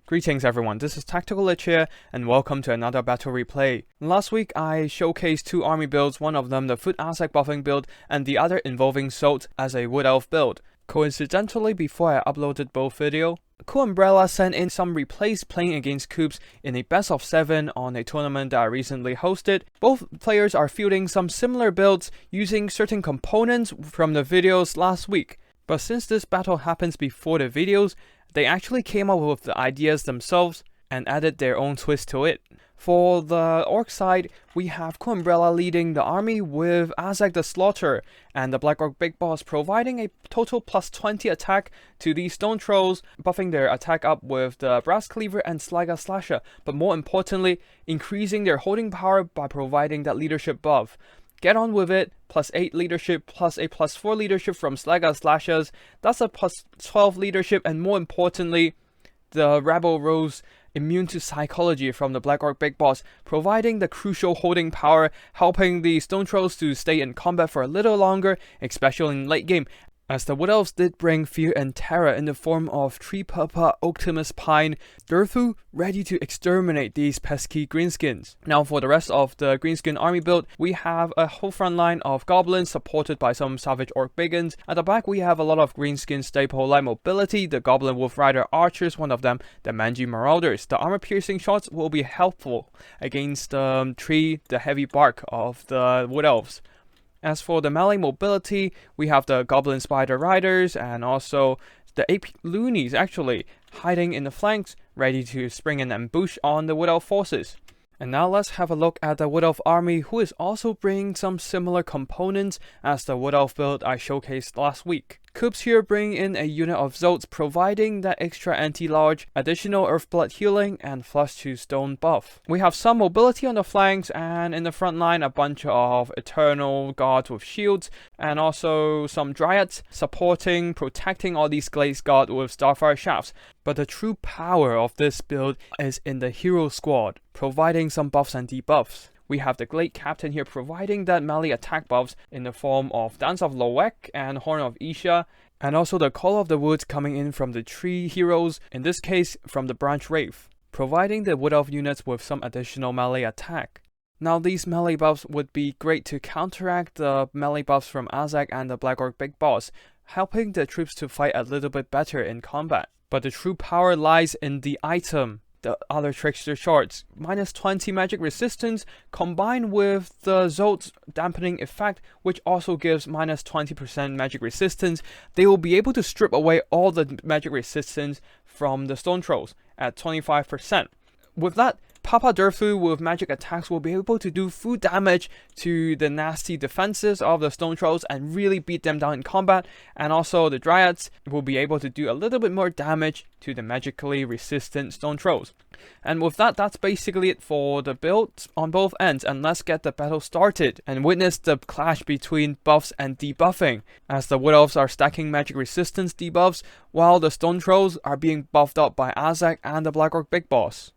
Greetings everyone, this is Tactical Lich here, and welcome to another battle replay. Last week I showcased two army builds, one of them the Foot Aztec buffing build, and the other involving Salt as a Wood Elf build. Coincidentally, before I uploaded both videos, Cool Umbrella sent in some replays playing against Coops in a best of 7 on a tournament that I recently hosted. Both players are fielding some similar builds using certain components from the videos last week. But since this battle happens before the videos, they actually came up with the ideas themselves and added their own twist to it. For the Orc side, we have Cool Umbrella leading the army with Azek the Slaughter and the Black Orc Big Boss providing a total plus 20 attack to these Stone Trolls, buffing their attack up with the Brass Cleaver and Sliga Slasher, but more importantly, increasing their holding power by providing that leadership buff. Get on with it, plus 8 leadership, plus a plus 4 leadership from Sliga Slashers, that's a plus 12 leadership, and more importantly, the Rebel Rose immune to psychology from the Black Orc Big Boss, providing the crucial holding power, helping the Stone Trolls to stay in combat for a little longer, especially in late game, as the Wood Elves did bring fear and terror in the form of Tree Papa, Optimus Pine, Durthu, ready to exterminate these pesky greenskins. Now for the rest of the greenskin army build, we have a whole front line of goblins supported by some savage orc biggins. At the back we have a lot of greenskin staple like mobility, the Goblin Wolf Rider archers, one of them the Manji Marauders. The armor piercing shots will be helpful against the heavy bark of the Wood Elves. As for the melee mobility, we have the Goblin Spider Riders and also the 8 loonies actually hiding in the flanks, ready to spring an ambush on the Wood Elf forces. And now let's have a look at the Wood Elf army, who is also bringing some similar components as the Wood Elf build I showcased last week. Coops here bring in a unit of Zolts, providing that extra anti-large, additional Earthblood healing, and flush to stone buff. We have some mobility on the flanks, and in the front line a bunch of Eternal Guards with shields, and also some Dryads supporting, protecting all these Glazed Guards with Starfire Shafts. But the true power of this build is in the Hero Squad, providing some buffs and debuffs. We have the Glade Captain here providing that melee attack buffs in the form of Dance of Loek and Horn of Isha, and also the Call of the Woods coming in from the Tree Heroes, in this case from the Branch Wraith, providing the Wood Elf units with some additional melee attack. Now these melee buffs would be great to counteract the melee buffs from Azek and the Black Orc Big Boss, helping the troops to fight a little bit better in combat. But the true power lies in the item. The other Trickster Shards, minus 20 magic resistance combined with the Zolt's dampening effect, which also gives minus 20% magic resistance. They will be able to strip away all the magic resistance from the Stone Trolls at 25%. With that, Papa Durthu with magic attacks will be able to do full damage to the nasty defenses of the Stone Trolls and really beat them down in combat, and also the Dryads will be able to do a little bit more damage to the magically resistant Stone Trolls. And with that, that's basically it for the builds on both ends, and let's get the battle started and witness the clash between buffs and debuffing, as the Wood Elves are stacking magic resistance debuffs while the Stone Trolls are being buffed up by Azek and the Black Orc Big Boss.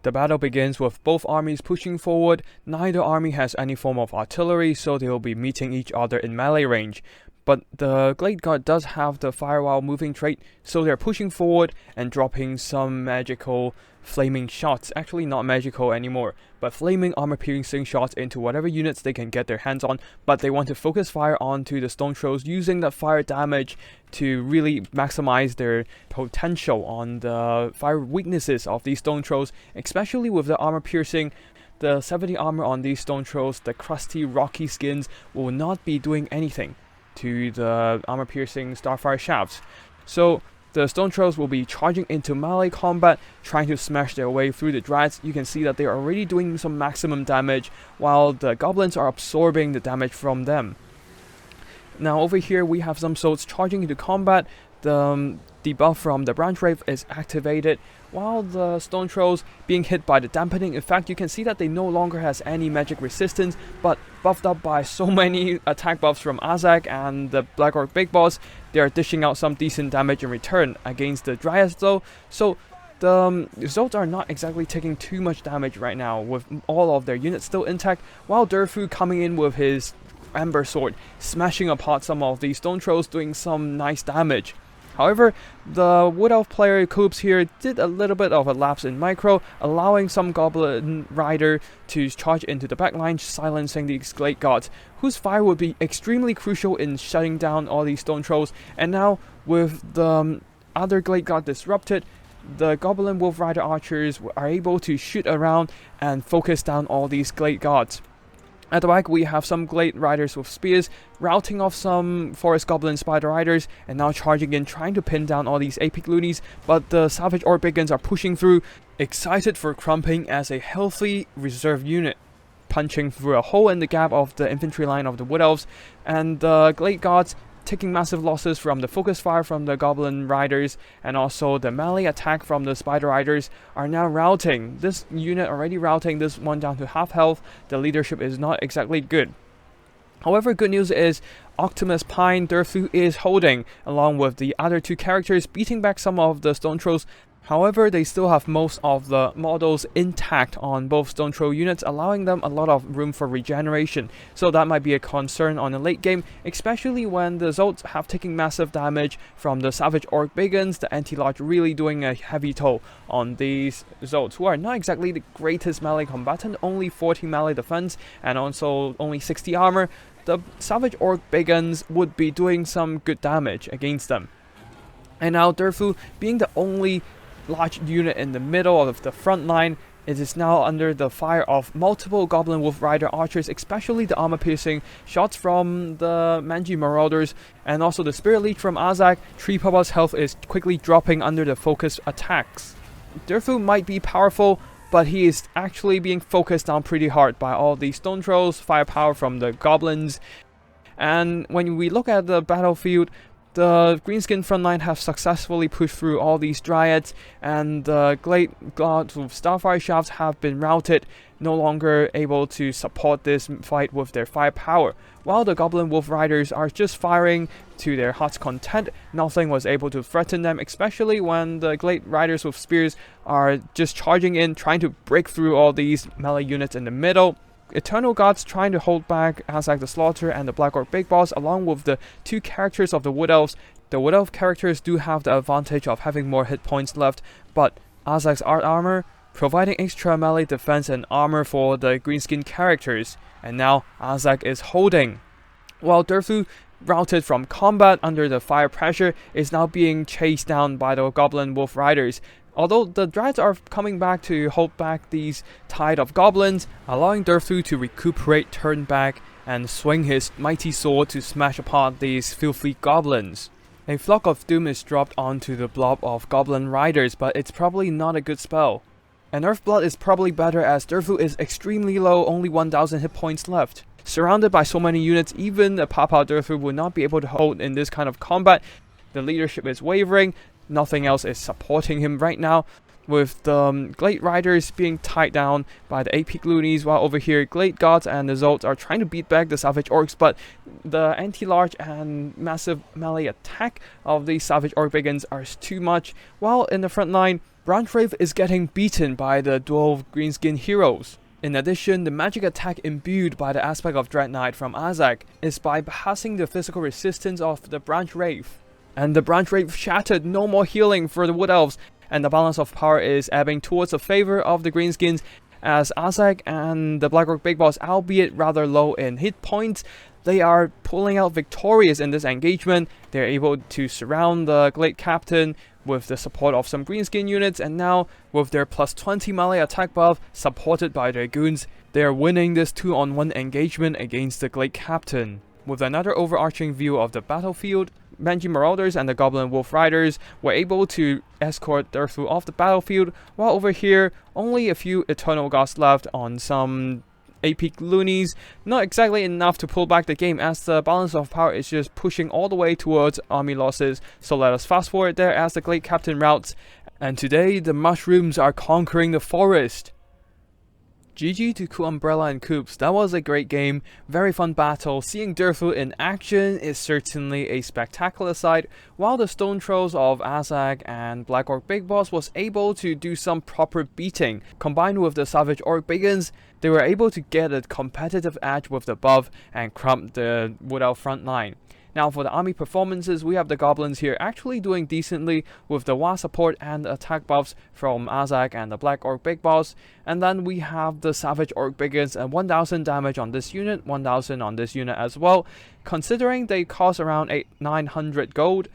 The battle begins with both armies pushing forward. Neither army has any form of artillery, so they will be meeting each other in melee range. But the Glade Guard does have the Firewall moving trait, so they're pushing forward and dropping some magical flaming shots. Actually not magical anymore, but flaming armor piercing shots into whatever units they can get their hands on. But they want to focus fire onto the Stone Trolls, using that fire damage to really maximize their potential on the fire weaknesses of these Stone Trolls, especially with the armor piercing. The 70 armor on these Stone Trolls, the crusty rocky skins, will not be doing anything to the armor piercing Starfire Shafts. So the Stone Trolls will be charging into melee combat, trying to smash their way through the Dryads. You can see that they are already doing some maximum damage, while the Goblins are absorbing the damage from them. Now over here we have some Souls charging into combat. The debuff from the Branch Wraith is activated, while the Stone Trolls being hit by the dampening effect. You can see that they no longer has any magic resistance, but buffed up by so many attack buffs from Azek and the Black Orc Big Boss, they are dishing out some decent damage in return against the Dryads though. So the Zolts are not exactly taking too much damage right now, with all of their units still intact, while Durthu coming in with his Ember Sword, smashing apart some of these Stone Trolls, doing some nice damage. However, the Wood Elf player Coops here did a little bit of a lapse in micro, allowing some Goblin Rider to charge into the backline, silencing these Glade Gods, whose fire would be extremely crucial in shutting down all these Stone Trolls. And now, with the other Glade God disrupted, the Goblin Wolf Rider archers are able to shoot around and focus down all these Glade Gods. At the back, we have some Glade Riders with spears, routing off some Forest Goblin Spider Riders, and now charging in, trying to pin down all these AP loonies, but the Savage Orc Biggins are pushing through, excited for Crumping as a healthy reserve unit, punching through a hole in the gap of the infantry line of the Wood Elves, and the Glade Gods taking massive losses from the focus fire from the Goblin Riders, and also the melee attack from the Spider Riders are now routing. This unit already routing this one down to half health. The leadership is not exactly good. However, good news is Optimus Pine Durfu is holding, along with the other two characters, beating back some of the Stone Trolls. However, they still have most of the models intact on both Stone Troll units, allowing them a lot of room for regeneration. So that might be a concern on the late game, especially when the Zolts have taken massive damage from the Savage Orc Biggins, the Anti-Large really doing a heavy toll on these Zolts, who are not exactly the greatest melee combatant, only 40 melee defense and also only 60 armor. The Savage Orc Biggins would be doing some good damage against them. And now Durfu, being the only large unit in the middle of the front line, it is now under the fire of multiple Goblin Wolf Rider archers, especially the armor-piercing shots from the Manji Marauders, and also the Spirit Leech from Azak. Tree Papa's health is quickly dropping under the focus attacks. Durfu might be powerful, but he is actually being focused on pretty hard by all these Stone Trolls, firepower from the Goblins. And when we look at the battlefield, the Greenskin frontline have successfully pushed through all these Dryads, and the Glade Gods with Starfire Shafts have been routed, no longer able to support this fight with their firepower. While the Goblin Wolf Riders are just firing to their heart's content, nothing was able to threaten them, especially when the Glade Riders with spears are just charging in, trying to break through all these melee units in the middle. Eternal Gods trying to hold back Azak the Slaughter and the Black Orc Big Boss, along with the two characters of the Wood Elves. The Wood Elf characters do have the advantage of having more hit points left, but Azak's art armor providing extra melee defense and armor for the Greenskin characters. And now Azak is holding, while Durfu, routed from combat under the fire pressure, is now being chased down by the Goblin Wolf Riders. Although the Dryads are coming back to hold back these tide of goblins, allowing Durfu to recuperate, turn back, and swing his mighty sword to smash apart these filthy goblins. A flock of doom is dropped onto the blob of goblin riders, but it's probably not a good spell. An Earthblood is probably better as Durfu is extremely low, only 1000 hit points left. Surrounded by so many units, even a Papa Durfu would not be able to hold in this kind of combat. The leadership is wavering. Nothing else is supporting him right now, with the Glade Riders being tied down by the AP Loonies, while over here Glade Gods and the Zolts are trying to beat back the Savage Orcs, but the anti-large and massive melee attack of these Savage Orc Biggins are too much, while in the front line, Branch Wraith is getting beaten by the dual Greenskin heroes. In addition, the magic attack imbued by the aspect of Dread Knight from Azak is bypassing the physical resistance of the Branch Wraith. And the Branch Wraith shattered, no more healing for the Wood Elves, and the balance of power is ebbing towards the favor of the Greenskins, as Azak and the Black Orc Big Boss, albeit rather low in hit points, they are pulling out victorious in this engagement. They're able to surround the Glade Captain with the support of some Greenskin units, and now with their plus 20 melee attack buff supported by their goons, they are winning this 2-on-1 engagement against the Glade Captain. With another overarching view of the battlefield, Manji Marauders and the Goblin Wolf Riders were able to escort Durfu off the battlefield, while over here, only a few Eternal Gods left on some AP Loonies. Not exactly enough to pull back the game, as the balance of power is just pushing all the way towards army losses. So let us fast forward there as the Glade Captain routes, and today the mushrooms are conquering the forest. GG to Cool Umbrella and Coops. That was a great game, very fun battle. Seeing Durfu in action is certainly a spectacular sight, while the Stone Trolls of Azak and Black Orc Big Boss was able to do some proper beating. Combined with the Savage Orc Biggins, they were able to get a competitive edge with the buff and crump the Wood Elf front line. Now for the army performances, we have the goblins here actually doing decently with the Wa support and attack buffs from Azak and the Black Orc Big Boss. And then we have the Savage Orc Biggins and 1000 damage on this unit, 1000 on this unit as well. Considering they cost around 900 gold,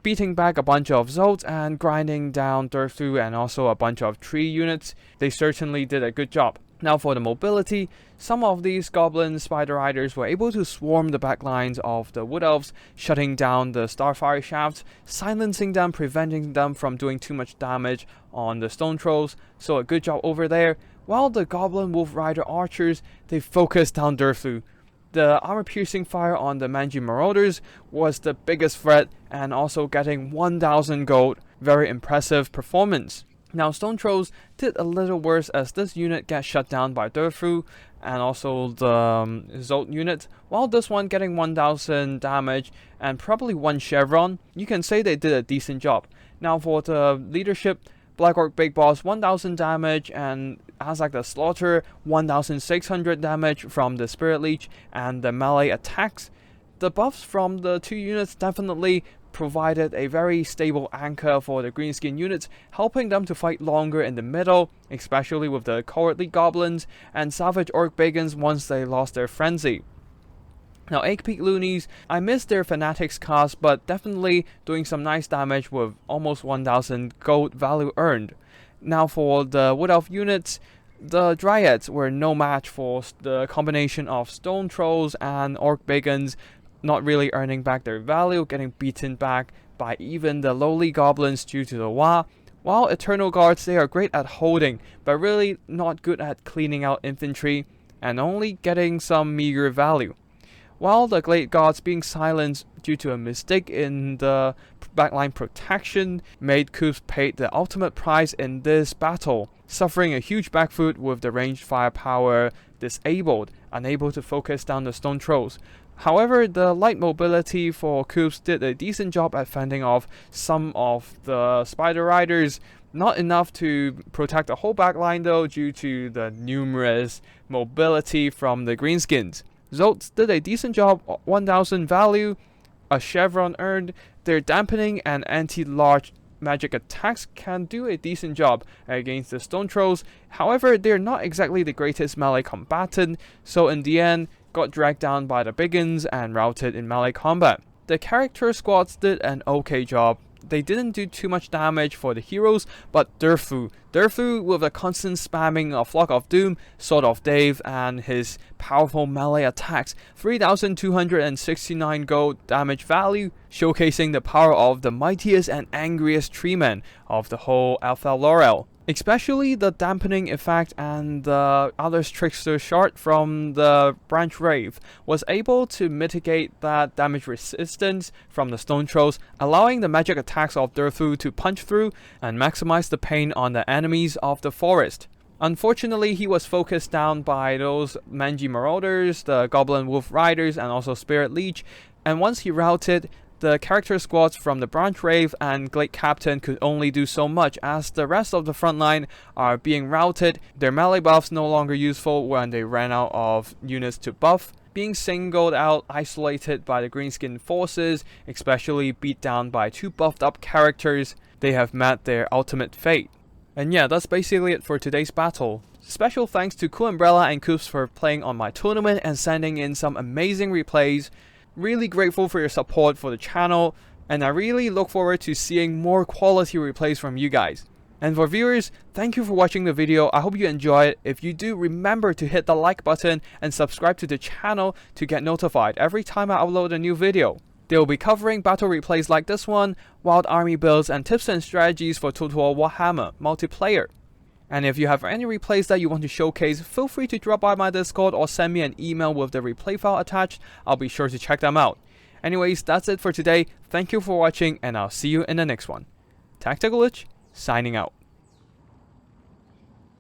beating back a bunch of Zolts and grinding down Durthu and also a bunch of tree units, they certainly did a good job. Now for the mobility, some of these goblin spider riders were able to swarm the backlines of the wood elves, shutting down the starfire shafts, silencing them, preventing them from doing too much damage on the stone trolls, so a good job over there. While the goblin wolf rider archers, they focused down Durthu. The armor-piercing fire on the Manji Marauders was the biggest threat, and also getting 1000 gold. Very impressive performance. Now Stone Trolls did a little worse as this unit gets shut down by Durthu and also the Zolt unit, while this one getting 1000 damage and probably 1 chevron. You can say they did a decent job. Now for the leadership, Black Orc Big Boss 1000 damage and Azak the Slaughter 1600 damage from the Spirit Leech and the melee attacks. The buffs from the two units definitely provided a very stable anchor for the greenskin units, helping them to fight longer in the middle, especially with the cowardly goblins and Savage Orc Biggins once they lost their frenzy. Now 8 Peak Loonies, I missed their Fanatics cast, but definitely doing some nice damage with almost 1000 gold value earned. Now for the Wood Elf units, the Dryads were no match for the combination of Stone Trolls and Orc Biggins, not really earning back their value, getting beaten back by even the lowly goblins due to the Wa. While Eternal Guards, they are great at holding, but really not good at cleaning out infantry, and only getting some meager value. While the Glade Gods being silenced due to a mistake in the backline protection made Coops pay the ultimate price in this battle, suffering a huge backfoot with the ranged firepower disabled, unable to focus down the Stone Trolls. However, the light mobility for Coops did a decent job at fending off some of the Spider Riders. Not enough to protect the whole backline though, due to the numerous mobility from the Greenskins. Zolts did a decent job, 1000 value, a chevron earned. Their dampening and anti-large magic attacks can do a decent job against the Stone Trolls. However, they're not exactly the greatest melee combatant, so in the end, got dragged down by the Biggins and routed in melee combat. The character squads did an okay job. They didn't do too much damage for the heroes, but Durthu with a constant spamming of Flock of Doom, Sword of Dave, and his powerful melee attacks, 3269 gold damage value, showcasing the power of the mightiest and angriest treeman of the whole Alpha Laurel. Especially the dampening effect and the other trickster shard from the branch rave was able to mitigate that damage resistance from the Stone Trolls, allowing the magic attacks of Durthu to punch through and maximize the pain on the enemies of the forest. Unfortunately, he was focused down by those Manji Marauders, the Goblin Wolf Riders, and also Spirit Leech, and once he routed, the character squads from the Branch Rave and Glade Captain could only do so much as the rest of the front line are being routed, their melee buffs no longer useful when they ran out of units to buff, being singled out, isolated by the Greenskin forces, especially beat down by 2 buffed up characters. They have met their ultimate fate. And yeah, that's basically it for today's battle. Special thanks to Cool Umbrella and Coops for playing on my tournament and sending in some amazing replays. Really grateful for your support for the channel, and I really look forward to seeing more quality replays from you guys. And for viewers, thank you for watching the video. I hope you enjoy it. If you do, remember to hit the like button and subscribe to the channel to get notified every time I upload a new video. They will be covering battle replays like this one, wild army builds, and tips and strategies for Total War Warhammer multiplayer. And if you have any replays that you want to showcase, feel free to drop by my Discord or send me an email with the replay file attached. I'll be sure to check them out. Anyways, that's it for today. Thank you for watching, and I'll see you in the next one. Tactical Lich, signing out.